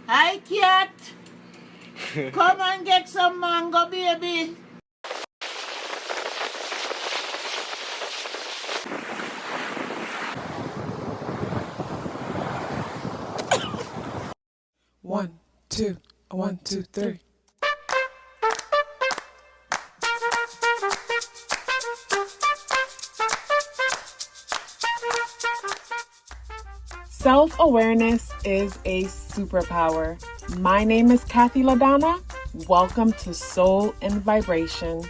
Hi, cat. Come and get some mango, baby. One, two, 1, 2, 3. Self-awareness is a superpower. My name is KathyLaDonna. Welcome to Soul and Vibration.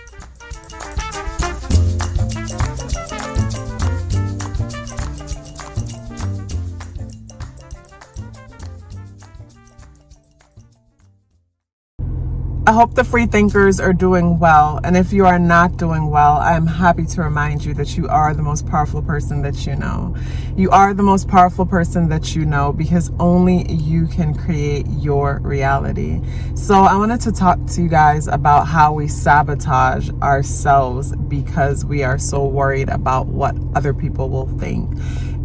I hope the free thinkers are doing well. And if you are not doing well, I'm happy to remind you that you are the most powerful person that you know. You are the most powerful person that you know because only you can create your reality. So I wanted to talk to you guys about how we sabotage ourselves because we are so worried about what other people will think.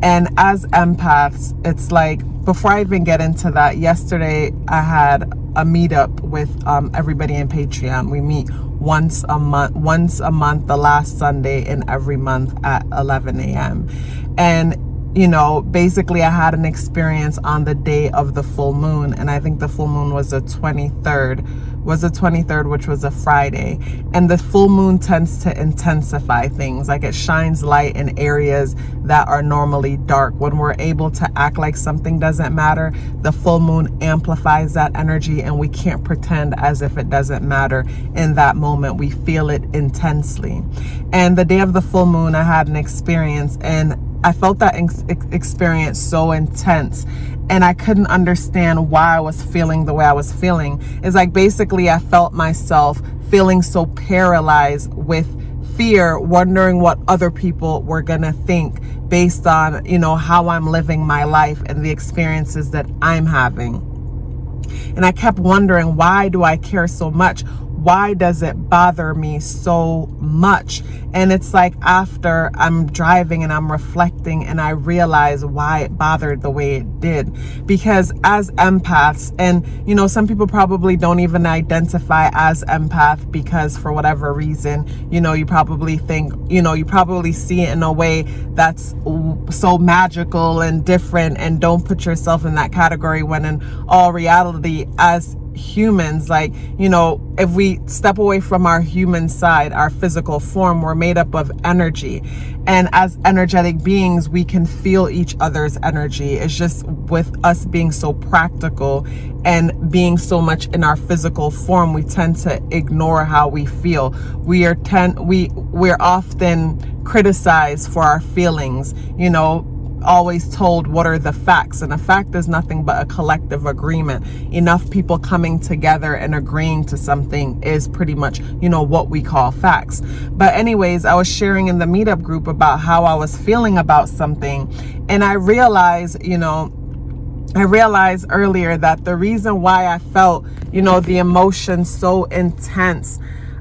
And as empaths, it's like, before I even get into that, yesterday I had a meetup with everybody in Patreon. We meet once a month, the last Sunday in every month at 11 a.m. And you know, basically I had an experience on the day of the full moon, and I think the full moon was the 23rd, which was a Friday. And the full moon tends to intensify things, like it shines light in areas that are normally dark. When we're able to act like something doesn't matter, the full moon amplifies that energy, and we can't pretend as if it doesn't matter in that moment. We feel it intensely. And the day of the full moon, I had an experience, and I felt that experience so intense, and I couldn't understand why I was feeling the way I was feeling. It's like basically I felt myself feeling so paralyzed with fear, wondering what other people were gonna think based on, you know, how I'm living my life and the experiences that I'm having. And I kept wondering, why do I care so much? Why does it bother me so much? And it's like after I'm driving and I'm reflecting and I realize why it bothered the way it did. Because as empaths, and you know, some people probably don't even identify as empath because for whatever reason, you know, you probably think, you know, you probably see it in a way that's so magical and different, and don't put yourself in that category, when in all reality, as humans, like, you know, if we step away from our human side, our physical form, we're made up of energy, and as energetic beings we can feel each other's energy. It's just with us being so practical and being so much in our physical form, we tend to ignore how we feel. We're often criticized for our feelings, you know, always told what are the facts, and a fact is nothing but a collective agreement. Enough people coming together and agreeing to something is pretty much, you know, what we call facts. But anyways, I was sharing in the meetup group about how I was feeling about something, and I realized earlier that the reason why I felt, you know, the emotion so intense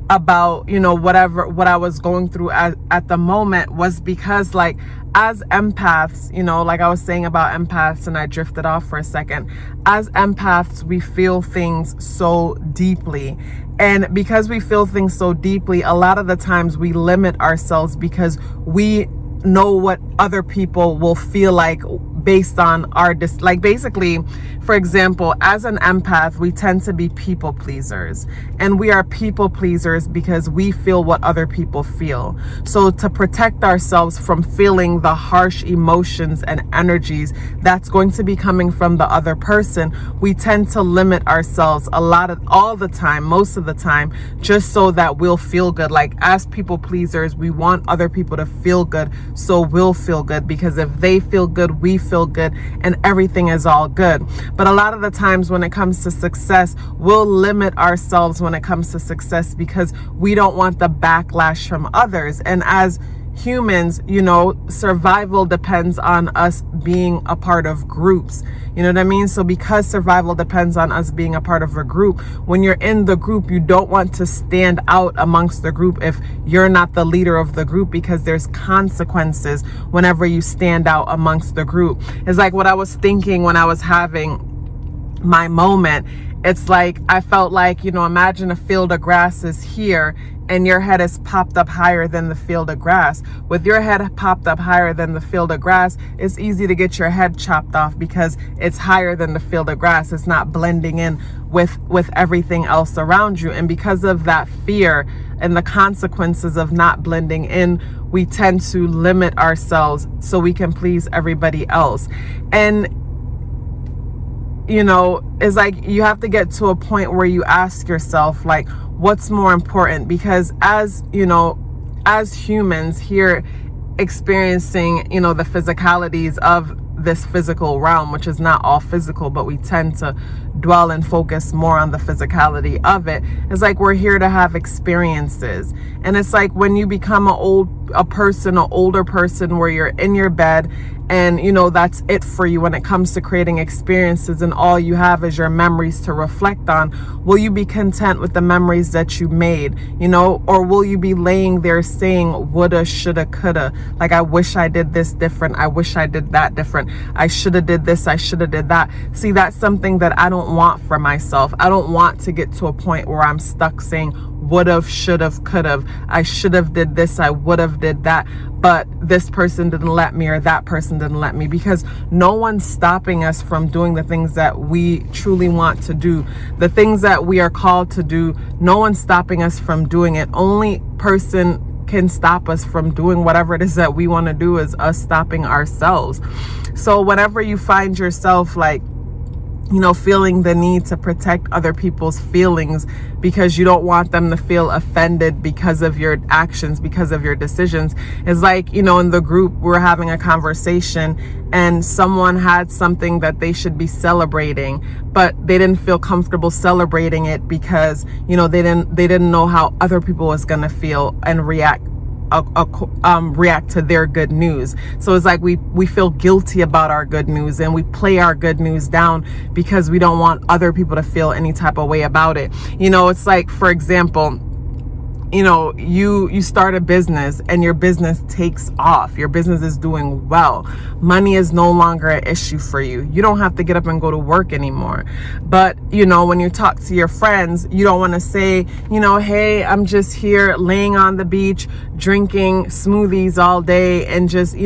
about, you know, what I was going through at the moment was because, like, as empaths, you know, like I was saying about empaths, and I drifted off for a second. As empaths, we feel things so deeply. And because we feel things so deeply, a lot of the times we limit ourselves because we know what other people will feel like based on our like basically, for example, as an empath, we tend to be people pleasers, and we are people pleasers because we feel what other people feel. So to protect ourselves from feeling the harsh emotions and energies that's going to be coming from the other person, we tend to limit ourselves all the time, most of the time, just so that we'll feel good. Like, as people pleasers, we want other people to feel good, so we'll feel good, because if they feel good, we feel good, and everything is all good. But a lot of the times when it comes to success, we'll limit ourselves when it comes to success because we don't want the backlash from others. And as humans, you know, survival depends on us being a part of groups. You know what I mean? So because survival depends on us being a part of a group, when you're in the group, you don't want to stand out amongst the group if you're not the leader of the group, because there's consequences whenever you stand out amongst the group. It's like what I was thinking when I was having my moment, it's like I felt like, imagine a field of grass is here and your head is popped up higher than the field of grass. With your head popped up higher than the field of grass, it's easy to get your head chopped off because it's higher than the field of grass. It's not blending in with everything else around you. And because of that fear and the consequences of not blending in, we tend to limit ourselves so we can please everybody else. And it's like you have to get to a point where you ask yourself, like, what's more important? Because as humans here experiencing, the physicalities of this physical realm, which is not all physical, but we tend to dwell and focus more on the physicality of it. It's like we're here to have experiences. And it's like when you become an older person where you're in your bed and that's it for you when it comes to creating experiences, and all you have is your memories to reflect on. Will you be content with the memories that you made, or will you be laying there saying woulda, shoulda, coulda, like, I wish I did this different, I wish I did that different, I should have did this, I should have did that. See, that's something that I don't want for myself. I don't want to get to a point where I'm stuck saying would've, should've, could've, I should have did this, I would have did that, but this person didn't let me, or that person didn't let me, because no one's stopping us from doing the things that we truly want to do, the things that we are called to do. No one's stopping us from doing it. Only person can stop us from doing whatever it is that we want to do is us stopping ourselves. So whenever you find yourself like, feeling the need to protect other people's feelings because you don't want them to feel offended because of your actions, because of your decisions. It's like, in the group, we're having a conversation and someone had something that they should be celebrating, but they didn't feel comfortable celebrating it because, they didn't know how other people was going to feel and react to their good news. So it's like we feel guilty about our good news and we play our good news down because we don't want other people to feel any type of way about it. It's like, for example, you start a business and your business takes off. Your business is doing well. Money is no longer an issue for you. You don't have to get up and go to work anymore. But, when you talk to your friends, you don't want to say, hey, I'm just here laying on the beach, drinking smoothies all day and just,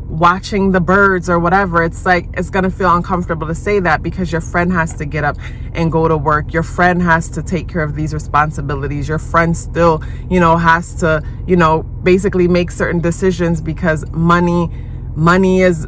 watching the birds or whatever. It's like, it's going to feel uncomfortable to say that because your friend has to get up and go to work. Your friend has to take care of these responsibilities. Your friend still, has to, basically make certain decisions because money is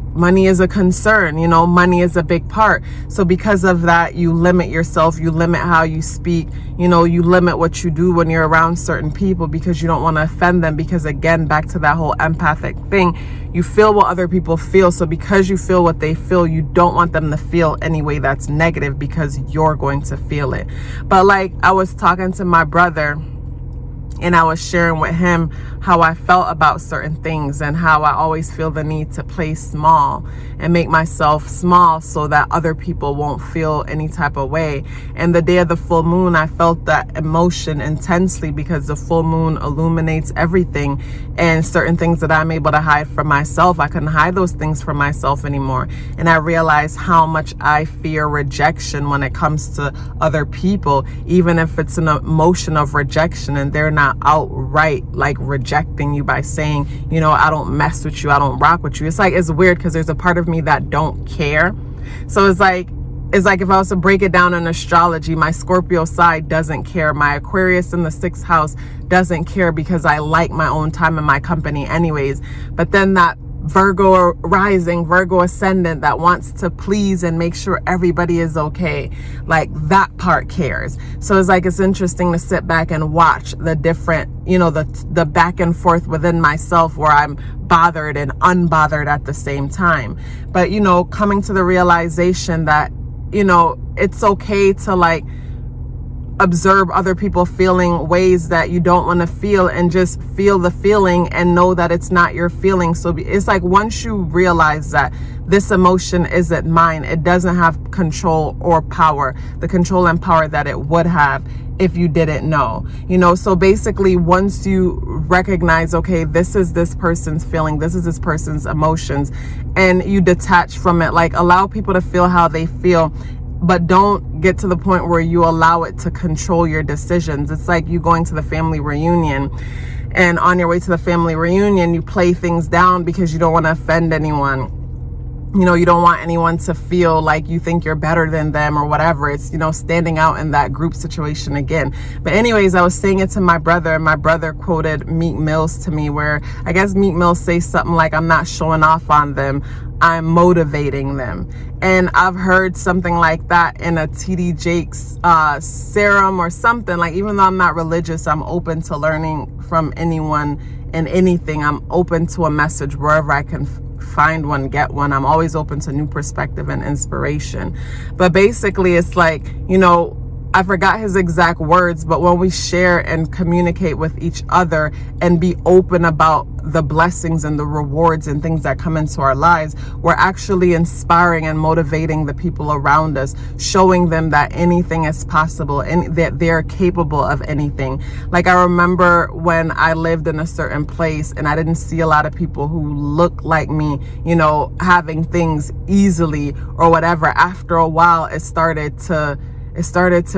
a concern, money is a big part. So because of that, you limit yourself, you limit how you speak, you limit what you do when you're around certain people because you don't want to offend them. Because again, back to that whole empathic thing, you feel what other people feel. So because you feel what they feel, you don't want them to feel any way that's negative because you're going to feel it. But like, I was talking to my brother and I was sharing with him how I felt about certain things and how I always feel the need to play small and make myself small so that other people won't feel any type of way. And the day of the full moon, I felt that emotion intensely because the full moon illuminates everything, and certain things that I'm able to hide from myself, I couldn't hide those things from myself anymore. And I realized how much I fear rejection when it comes to other people, even if it's an emotion of rejection and they're not outright like rejecting you by saying, I don't mess with you, I don't rock with you. It's like, it's weird because there's a part of me that don't care. So it's like if I was to break it down in astrology, my Scorpio side doesn't care. My Aquarius in the 6th house doesn't care because I like my own time in my company anyways. But then that Virgo rising, Virgo ascendant that wants to please and make sure everybody is okay, like that part cares. So it's like, it's interesting to sit back and watch the different, the back and forth within myself where I'm bothered and unbothered at the same time. But, coming to the realization that, it's okay to like observe other people feeling ways that you don't want to feel and just feel the feeling and know that it's not your feeling. So it's like, once you realize that this emotion isn't mine, it doesn't have control or power, the control and power that it would have if you didn't know, so basically once you recognize, okay, this is this person's feeling, this is this person's emotions, and you detach from it, like allow people to feel how they feel but don't get to the point where you allow it to control your decisions. It's like you going to the family reunion, and on your way to the family reunion, you play things down because you don't want to offend anyone. You know, you don't want anyone to feel like you think you're better than them or whatever. It's, you know, standing out in that group situation again. But anyways, I was saying it to my brother, and my brother quoted Meek Mills to me, where I guess Meek Mills says something like, I'm not showing off on them, I'm motivating them. And I've heard something like that in a TD Jakes serum or something. Like, even though I'm not religious, I'm open to learning from anyone and anything. I'm open to a message wherever I can find one, get one. I'm always open to new perspective and inspiration. But basically, it's like, you know, I forgot his exact words, but when we share and communicate with each other and be open about the blessings and the rewards and things that come into our lives, we're actually inspiring and motivating the people around us, showing them that anything is possible and that they're capable of anything. Like, I remember when I lived in a certain place and I didn't see a lot of people who looked like me, you know, having things easily or whatever. After a while, it started to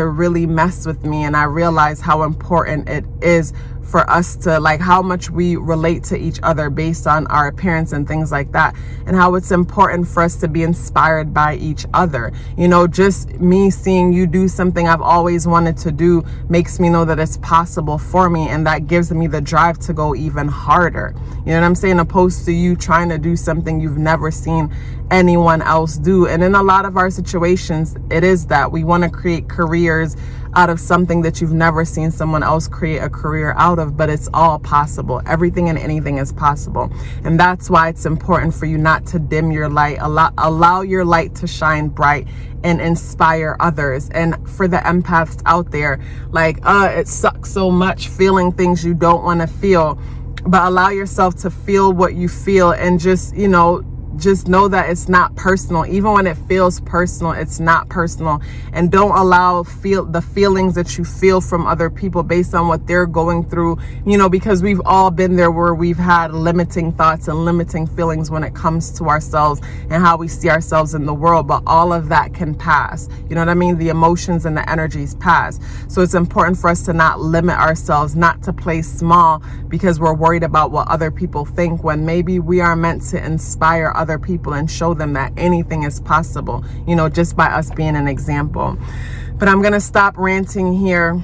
really mess with me, and I realized how important it is for us to, like, how much we relate to each other based on our appearance and things like that, and how it's important for us to be inspired by each other. You know, just me seeing you do something I've always wanted to do makes me know that it's possible for me, and that gives me the drive to go even harder. You know what I'm saying? Opposed to you trying to do something you've never seen anyone else do. And in a lot of our situations, it is that we want to create careers out of something that you've never seen someone else create a career out of, but it's all possible. Everything and anything is possible. And that's why it's important for you not to dim your light. Allow your light to shine bright and inspire others. And for the empaths out there, like, it sucks so much feeling things you don't want to feel, but allow yourself to feel what you feel, and just, you know, just know that it's not personal. Even when it feels personal, it's not personal. And don't allow the feelings that you feel from other people based on what they're going through, you know, because we've all been there where we've had limiting thoughts and limiting feelings when it comes to ourselves and how we see ourselves in the world. But all of that can pass. You know what I mean? The emotions and the energies pass. So it's important for us to not limit ourselves, not to play small because we're worried about what other people think, when maybe we are meant to inspire other people and show them that anything is possible, you know, just by us being an example. But I'm gonna stop ranting here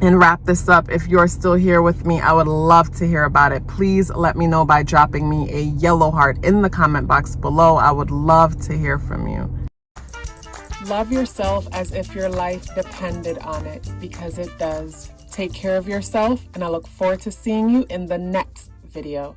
and wrap this up. If you're still here with me, I would love to hear about it. Please let me know by dropping me a yellow heart in the comment box below. I would love to hear from you. Love yourself as if your life depended on it, because it does. Take care of yourself, and I look forward to seeing you in the next video.